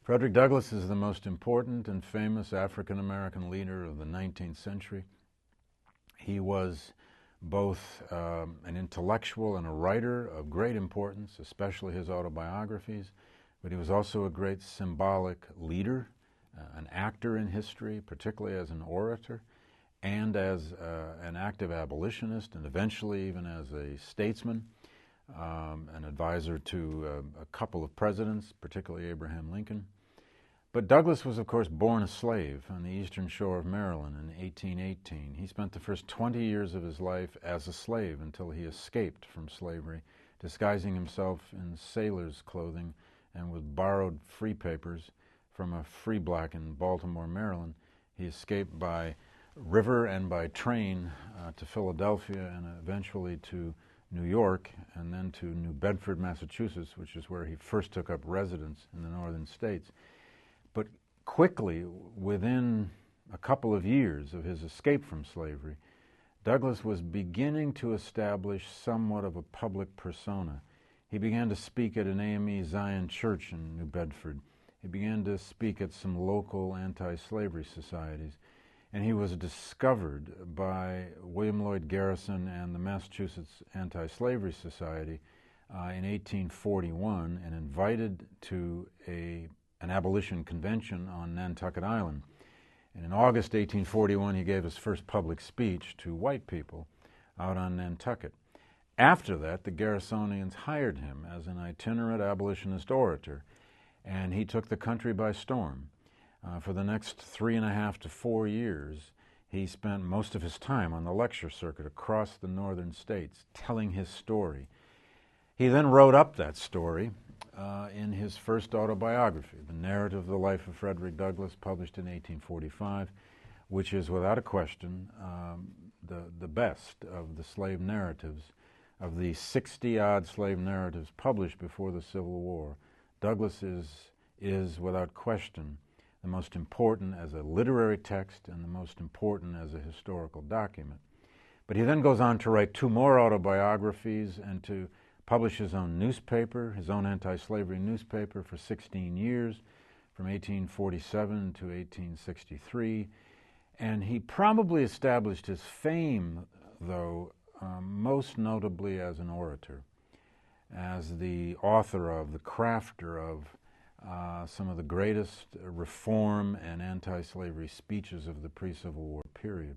Frederick Douglass is the most important and famous African-American leader of the 19th century. He was both an intellectual and a writer of great importance, especially his autobiographies, but he was also a great symbolic leader, an actor in history, particularly as an orator, and as an active abolitionist, and eventually even as a statesman, an advisor to a couple of presidents, particularly Abraham Lincoln. But Douglass was, of course, born a slave on the eastern shore of Maryland in 1818. He spent the first 20 years of his life as a slave until he escaped from slavery, disguising himself in sailor's clothing and with borrowed free papers from a free black in Baltimore, Maryland. He escaped by river and by train to Philadelphia and eventually to New York and then to New Bedford, Massachusetts, which is where he first took up residence in the northern states. But quickly, within a couple of years of his escape from slavery, Douglass was beginning to establish somewhat of a public persona. He began to speak at an AME Zion church in New Bedford. He began to speak at some local anti-slavery societies. And he was discovered by William Lloyd Garrison and the Massachusetts Anti-Slavery Society in 1841 and invited to an abolition convention on Nantucket Island. And in August 1841, he gave his first public speech to white people out on Nantucket. After that, the Garrisonians hired him as an itinerant abolitionist orator, and he took the country by storm. For the next 3.5 to 4 years, he spent most of his time on the lecture circuit across the northern states telling his story. He then wrote up that story in his first autobiography, The Narrative of the Life of Frederick Douglass, published in 1845, which is without a question the best of the slave narratives. Of the 60-odd slave narratives published before the Civil War, Douglass is without question the most important as a literary text and the most important as a historical document. But he then goes on to write 2 more autobiographies and to publish his own newspaper, his own anti-slavery newspaper, for 16 years, from 1847 to 1863. And he probably established his fame, though, most notably as an orator, as the author of, the crafter of some of the greatest reform and anti-slavery speeches of the pre-Civil War period.